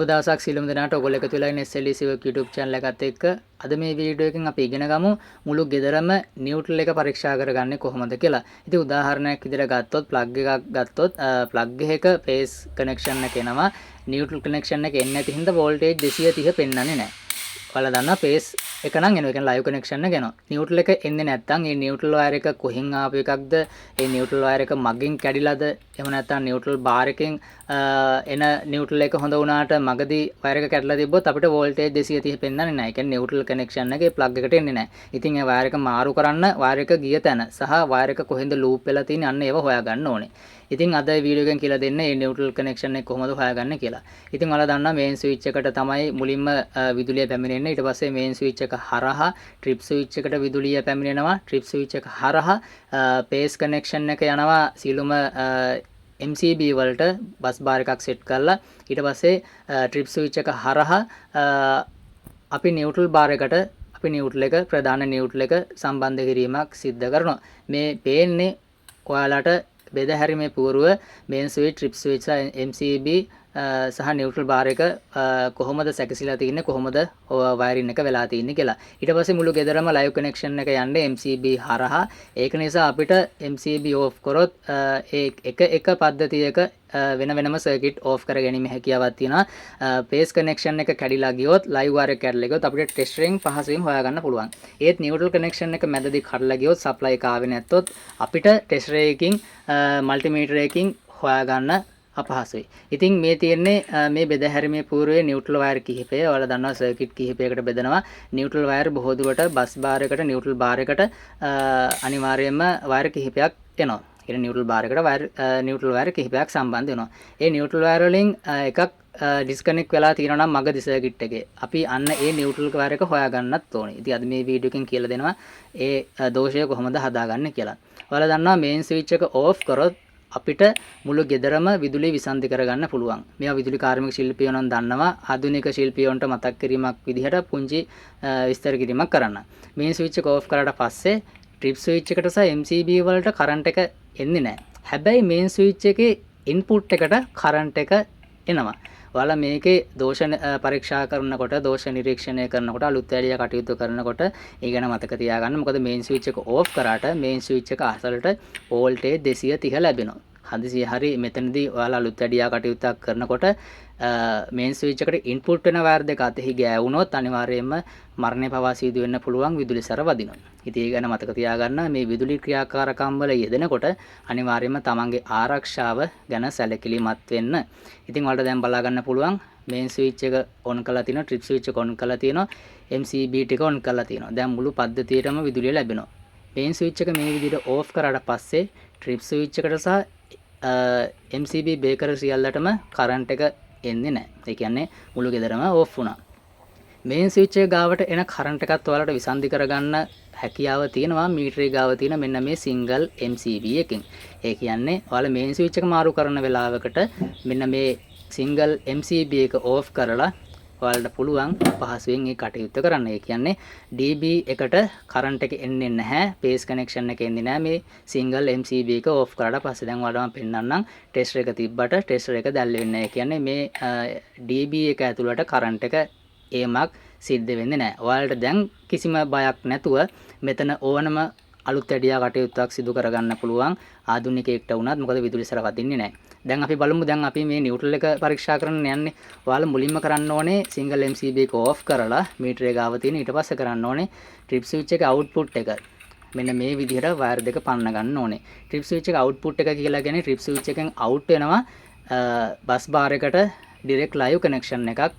දවසක් සියලුම දෙනාට ඔයගොල්ලෝ එකතු වෙලා ඉන්නේ SLEC YouTube channel එකත් එක්ක අද මේ වීඩියෝ එකෙන් අපි ඉගෙන ගමු මුළු ගෙදරම නිව්ට්‍රල් එක පරීක්ෂා කරගන්නේ කොහොමද කියලා. ඉතින් උදාහරණයක් විදිහට ගත්තොත් ප්ලග් එකක් ගත්තොත් ප්ලග් එක ෆේස් කනෙක්ෂන් එක එනවා. නිව්ට්‍රල් කනෙක්ෂන් එක එන්නේ නැති හින්දා වෝල්ටේජ් 230 පෙන්වන්නේ නැහැ. ඔයාලා දන්නා ෆේස් එක නම් එනවා. ඒ කියන්නේ ලයිව් කනෙක්ෂන් එක එනවා. නිව්ට්‍රල් එක එන්නේ නැත්නම් මේ නිව්ට්‍රල් වයර් එක කොහෙන් ආපු එකක්ද? ඒ නිව්ට්‍රල් වයර් එක මගින් කැඩිලාද? එහෙම නැත්නම් නිව්ට්‍රල් බාර් එකෙන් එන නිව්ට්‍රල් එක හොඳ වුණාට මගදී වයර් එක කැඩලා තිබ්බොත් අපිට වෝල්ටේජ් 230 පෙන්වන්නේ නැහැ. ඒ කියන්නේ නිව්ට්‍රල් කනෙක්ෂන් එකේ ප්ලග් එකට එන්නේ නැහැ. ඉතින් ඒ වයර් එක මාරු කරන්න වයර් එක ගිය තැන සහ වයර් එක කොහෙන්ද ලූප් වෙලා තියෙන්නේ අන්න ඒව හොයාගන්න ඕනේ. ඉතින් අද වීඩියෝ එකෙන් කියලා දෙන්නේ මේ නිව්ට්‍රල් කනෙක්ෂන් එක කොහොමද හොයාගන්නේ කියලා. ඉතින් ඔයාලා දන්නා මේන් ස්විච් එකට තමයි මුලින්ම විදුලිය පැමිණෙන්නේ. ඊට පස්සේ මේන් ස්විච් එක හරහා ට්‍රිප් ස්විච් එකට විදුලිය පැමිණෙනවා. ට්‍රිප් ස්විච් එක හරහා පේස් කනෙක්ෂන් එක යනවා සියලුම MCB වලට බස් බාර් එකක් සෙට් කරලා ඊට පස්සේ ට්‍රිප් ස්විච් එක හරහා අපි නිව්ට්‍රල් බාර් එකට අපි නිව්ට්‍රල් එක ප්‍රධාන නිව්ට්‍රල් එක සම්බන්ධ කිරීමක් සිද්ධ කරනවා. මේ පේන්නේ ඔයාලට බෙදහැරීමේ పూర్ව මේන් ස්විච් ට්‍රිප් ස්විච් MCB සහ නිව්ට්‍රල් බාර් එක කොහොමද සැකසීලා තියෙන්නේ කොහොමද වයරින් එක වෙලා තියෙන්නේ කියලා. ඊට පස්සේ මුළු ගෙදරම ලයිව් කනෙක්ෂන් එක යන්නේ MCB හරහා. ඒක නිසා අපිට MCB ඕෆ් කරොත් එක පද්ධතියක වෙන වෙනම සර්කිට් ඕෆ් කර ගැනීම හැකියාවක් තියෙනවා. පේස් කනෙක්ෂන් එක කැඩිලා ගියොත් ලයිව් වයර් එක කැඩලා ගියොත් අපිට ටෙස්ට් එකෙන් පහසුවෙන් හොයාගන්න පුළුවන්. ඒත් නිව්ට්‍රල් කනෙක්ෂන් එක මැදදී කඩලා ගියොත් සප්ලයි එක ආවේ නැත්තොත් අපිට ටෙස්ට් එකකින් මල්ටිමීටර් එකකින් හොයාගන්න අපහසුයි. ඉතින් මේ තියෙන්නේ මේ බෙදහැරීමේ పూర్වයේ නිව්ට්‍රල් වයර් කිහිපය. ඔයාලා දන්නවා සර්කිට් කිහිපයකට බෙදනවා. නිව්ට්‍රල් වයර් බොහෝ දුරට බස් බාර් එකට නිව්ට්‍රල් බාර් එකට අනිවාර්යයෙන්ම වයර් කිහිපයක් එනවා. ඒ නිව්ට්‍රල් බාර් එකට නිව්ට්‍රල් වයර් කිහිපයක් සම්බන්ධ වෙනවා. ඒ නිව්ට්‍රල් වයර් වලින් එකක් ඩිස්කනෙක්ට් වෙලා තියෙනවා නම් මගදී සර්කිට් එකේ. අපි අන්න ඒ නිව්ට්‍රල් වයර් එක හොයාගන්නත් ඕනේ. ඉතින් අද මේ වීඩියෝ එකෙන් කියලා දෙනවා ඒ දෝෂය කොහොමද හදාගන්නේ කියලා. ඔයාලා දන්නවා මේන් ස්විච් එක ඕෆ් කරොත් අපිට මුළු ගෙදරම විදුලිය විසන්ධි කරගන්න පුළුවන්. මේවා විදුලි කාර්මික ශිල්පියෝ නම් දන්නවා. ආධුනික ශිල්පියොන්ට මතක් කිරීමක් විදිහට පුංචි විස්තර කිරීමක් කරන්න. මේන් ස්විච් එක ඕෆ් කරාට පස්සේ ට්‍රිප් ස්විච් එකට සහ MCB වලට කරන්ට් එක එන්නේ නැහැ. හැබැයි මේන් ස්විච් එකේ ඉන්පුට් එකට කරන්ට් එක එනවා. ඔයාලා මේකේ දෝෂ පරීක්ෂා කරනකොට දෝෂ නිරීක්ෂණය කරනකොට අලුත් ඇලිය කටයුතු කරනකොට ඒ ගැන මතක තියාගන්න. මොකද මේන් ස්විච් එක ඕෆ් කරාට මේන් ස්විච් එක අසලට වෝල්ටේජ් 230 ලැබෙනවා. හදිසිය හරි මෙතනදී ඔයාලා අලුත් ඇඩියා කටයුත්තක් කරනකොට මේන් ස්විච් එකට ඉන්පුට් වෙන වයර් දෙක අතෙහි ගෑවුනොත් අනිවාර්යයෙන්ම මරණය පවා සිදු වෙන්න පුළුවන් විදුලි සැර වදිනවා. ඉතින් ඒ ගැන මතක තියාගන්න මේ විදුලි ක්‍රියාකාරකම් වල යෙදෙනකොට අනිවාර්යයෙන්ම තමන්ගේ ආරක්ෂාව ගැන සැලකිලිමත් වෙන්න. ඉතින් ඔයාලට දැන් බලා ගන්න පුළුවන් මේන් ස්විච් එක ඔන් කරලා තියෙනවා, ට්‍රිප් ස්විච් එක ඔන් කරලා තියෙනවා, MCB ටික ඔන් කරලා තියෙනවා. දැන් මුළු පද්ධතියටම විදුලිය ලැබෙනවා. මේන් ස්විච් එක මේ විදිහට ඕෆ් කරාට පස්සේ ට්‍රිප් ස්විච් එකට සහ MCB බේකර් සියල්ලටම කරන්ට් එක එන්නේ නැහැ. ඒ කියන්නේ මුළු ගෙදරම ඕෆ් වුණා. මේන් ස්විච් එක ගාවට එන කරන්ට් එකත් ඔයාලට විසන්ධි කරගන්න හැකියාව තියෙනවා මීටරේ ගාව තියෙන මෙන්න මේ සිංගල් MCB එකකින්. ඒ කියන්නේ ඔයාලා මේන් ස්විච් එක මාරු කරන වෙලාවකට මෙන්න මේ සිංගල් MCB එක ඕෆ් කරලා ඔයාලට පුළුවන් පහසුවෙන් මේ කටයුත්ත කරන්න. ඒ කියන්නේ DB එකට කරන්ට් එක එන්නේ නැහැ. පේස් කනෙක්ෂන් එක එන්නේ නැහැ. මේ සිංගල් MCB එක ඕෆ් කරාට පස්සේ දැන් ඔයාලට මම පෙන්නන්නම් ටෙස්ටර් එක තිබ්බට ටෙස්ටර් එක දැල් වෙන්නේ නැහැ. ඒ කියන්නේ මේ DB එක ඇතුළට කරන්ට් එක ඒමක් සිද්ධ වෙන්නේ නැහැ. ඔයාලට දැන් කිසිම බයක් නැතුව මෙතන ඕනම අලුත් ඇඩියා කටයුත්තක් සිදු කරගන්න පුළුවන් ආධුනිකයෙක්ට වුණත්. මොකද විදුලි සැර වදින්නේ නැහැ. දැන් අපි බලමු දැන් අපි මේ නිව්ට්‍රල් එක පරීක්ෂා කරන්න යන්නේ. ඔයාලා මුලින්ම කරන්න ඕනේ සිංගල් MCB එක ඕෆ් කරලා මීටරේ ගාව තියෙන ඊට පස්සේ කරන්න ඕනේ ට්‍රිප් ස්විච් එකේ අවුට්පුට් එක. මෙන්න මේ විදිහට වයර් දෙක පන්න ගන්න ඕනේ. ට්‍රිප් ස්විච් එක අවුට්පුට් එක කියලා කියන්නේ ට්‍රිප් ස්විච් එකෙන් අවුට් වෙනවා බස් බාර් එකට ඩිරෙක්ට් ලයිව් කනෙක්ෂන් එකක්.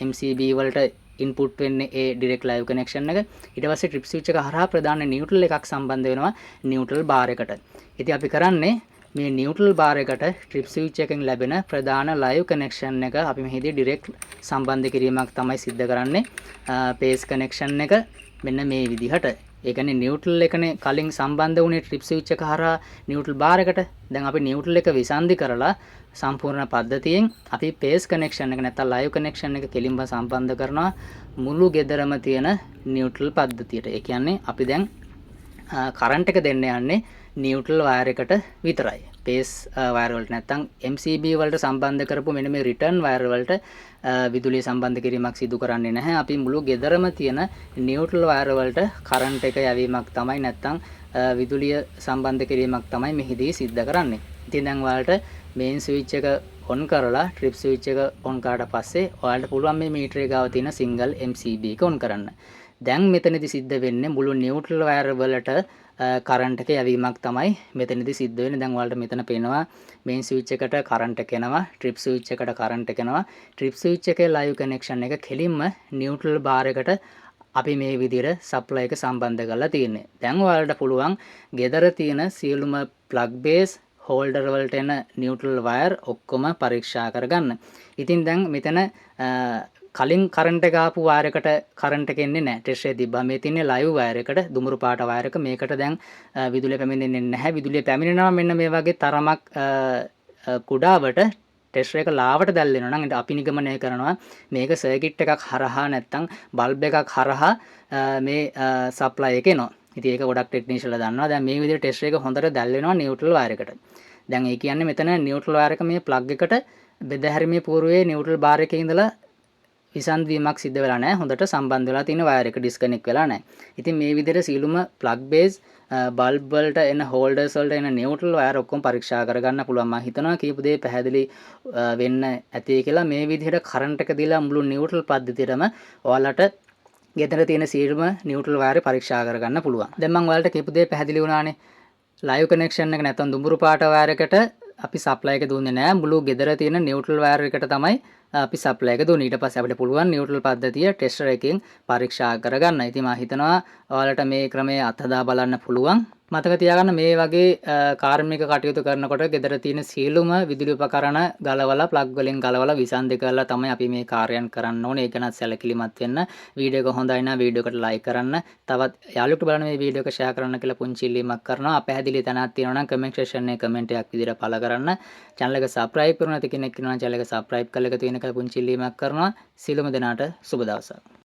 MCB වලට ඉන්පුට් වෙන්නේ ඒ ඩිරෙක්ට් ලයිව් කනෙක්ෂන් එක. ඊට පස්සේ ට්‍රිප් ස්විච් එක හරහා ප්‍රධාන නිව්ට්‍රල් එකක් සම්බන්ධ වෙනවා නිව්ට්‍රල් බාර් එකට. ඉතින් අපි කරන්නේ මේ නිව්ට්‍රල් බාර් එකට ට්‍රිප් ස්විච් එකෙන් ලැබෙන ප්‍රධාන ලයිව් කනෙක්ෂන් එක අපි මෙහිදී ඩිරෙක්ට් සම්බන්ධ කිරීමක් තමයි සිද්ධ කරන්නේ. පේස් කනෙක්ෂන් එක මෙන්න මේ විදිහට. ඒ කියන්නේ නිව්ට්‍රල් එකනේ කලින් සම්බන්ධ වුණේ ට්‍රිප් ස්විච් එක හරහා නිව්ට්‍රල් බාර් එකට. දැන් අපි නිව්ට්‍රල් එක විසන්ධි කරලා සම්පූර්ණ පද්ධතියෙන් අපි පේස් කනෙක්ෂන් එක නැත්නම් ලයිව් කනෙක්ෂන් එක කෙලින්ම සම්බන්ධ කරනවා මුළු ගෙදරම තියෙන නිව්ට්‍රල් පද්ධතියට. ඒ කියන්නේ අපි දැන් කරන්ට් එක දෙන්න යන්නේ නිව්ට්‍රල් වයර් එකට විතරයි. බේස් වයර් වලට නැත්නම් MCB වලට සම්බන්ධ කරපු මෙන්න මේ රිටර්න් වයර් වලට විදුලිය සම්බන්ධ කිරීමක් සිදු කරන්නේ නැහැ. අපි මුළු ගෙදරම තියෙන නියුට්‍රල් වයර් වලට කරන්ට් එක යැවීමක් තමයි නැත්නම් විදුලිය සම්බන්ධ කිරීමක් තමයි මෙහිදී සිද්ධ කරන්නේ. ඉතින් දැන් ඔයාලට මේන් ස්විච් එක ඔන් කරලා ට්‍රිප් ස්විච් එක ඔන් කරාට පස්සේ ඔයාලට පුළුවන් මේ මීටරේ ගාව තියෙන සිංගල් MCB එක ඔන් කරන්න. දැන් මෙතනදී සිද්ධ වෙන්නේ මුළු නියුට්‍රල් වයර් වලට කරන්ට් එක යැවීමක් තමයි මෙතනදී සිද්ධ වෙන්නේ. දැන් ඔයාලට මෙතන පේනවා මේන් ස්විච් එකට කරන්ට් එක එනවා, ට්‍රිප් ස්විච් එකට කරන්ට් එක එනවා. ට්‍රිප් ස්විච් එකේ ලයිව් කනෙක්ෂන් එක කෙලින්ම නියුට්‍රල් බාර් එකට අපි මේ විදිහට සප්ලයි එක සම්බන්ධ කරලා තියෙන්නේ. දැන් ඔයාලට පුළුවන් ගෙදර තියෙන සියලුම ප්ලග් බේස් හෝල්ඩර් වලට එන නියුට්‍රල් වයර් ඔක්කොම පරීක්ෂා කරගන්න. ඉතින් දැන් මෙතන කලින් කරන්ට් එක ආපු වයර් එකට කරන්ට් එක එන්නේ නැහැ. ටෙස්ට් එකේ තිබ්බා. මේ තින්නේ ලයිව් වයර් එකට දුමුරු පාට වයර් එක. මේකට දැන් විදුලිය පැමිණෙන්නේ නැහැ. විදුලිය පැමිණෙනවා මෙන්න මේ වගේ තරමක් කුඩාවට ටෙස්ට් එක ලාවට දැල්ලෙනවා නම් අපි නිගමනය කරනවා මේක සර්කිට් එකක් හරහා නැත්නම් බල්බ් එකක් හරහා මේ සප්ලයි එක එනවා. ඉතින් ඒක ගොඩක් ටෙක්නීෂියන්ලා දන්නවා. දැන් මේ විදිහට ටෙස්ට් එක හොඳට දැල්වෙනවා නියුට්‍රල් වයර් එකට. දැන් ඒ කියන්නේ මෙතන නියුට්‍රල් වයර් එක මේ ප්ලග් එකට බෙදහැරීමේ పూర్වයේ නියුට්‍රල් බාර් එකේ ඉඳලා විසන්ධ වීමක් සිද්ධ වෙලා නැහැ. හොඳට සම්බන්ධ වෙලා තියෙන වයර් එක ඩිස්කනෙක්ට් වෙලා නැහැ. ඉතින් මේ විදිහට සියලුම ප්ලග් බේස් බල්බ් වලට එන හෝල්ඩර්ස් වලට එන නියුට්‍රල් වයර් ඔක්කොම පරීක්ෂා කරගන්න පුළුවන්. මම හිතනවා කීප දේ පැහැදිලි වෙන්න ඇති කියලා. මේ විදිහට කරන්ට් එක දීලා මුළු නියුට්‍රල් පද්ධතියටම ඔයාලට ගෙදර තියෙන සියලුම නියුට්‍රල් වයර් පරීක්ෂා කරගන්න පුළුවන්. දැන් මම ඔයාලට කීප දේ පැහැදිලි වුණානේ. ලයිව් කනෙක්ෂන් එක නැත්නම් දුඹුරු පාට වයර් එකට අපි සප්ලයි එක දුන්නේ නැහැ. මුළු ගෙදර තියෙන නියුට්‍රල් වයර් එකට තමයි අපි සප්ලයි එක දුන්නේ. ඊට පස්සේ අපිට පුළුවන් නියුට්‍රල් පද්ධතිය ටෙස්ටර් එකකින් පරීක්ෂා කරගන්න. ඉතින් මම හිතනවා ඔයාලට මේ ක්‍රමය අත්හදා බලන්න පුළුවන්. මතක තියාගන්න මේ වගේ කාර්මික කටයුතු කරනකොට ගෙදර තියෙන සියලුම විදුලි උපකරණ ගලවලා ප්ලග් වලින් ගලවලා විසන්ධි කරලා තමයි අපි මේ කාර්යයන් කරන්න ඕනේ. ඒක නත් සැලකිලිමත් වෙන්න. වීඩියෝ එක හොඳයි නම් වීඩියෝ එකට ලයික් කරන්න. තවත් යාළුවෙකුට බලන්න මේ වීඩියෝ එක ෂෙයා කරන්න කියලා පුංචි ඉල්ලීමක් කරනවා. අපැහැදිලි තැනක් තියෙනවා නම් කමෙන්ට් සෙක්ෂන් එකේ කමෙන්ට් එකක් විදිහට පළ කරන්න. channel එක subscribe කරන නැති කෙනෙක් ඉන්නවා නම් channel එක subscribe කරලා එකතු වෙන කියලා පුංචි ඉල්ලීමක් කරනවා. සියලුම දෙනාට සුබ දවසක්.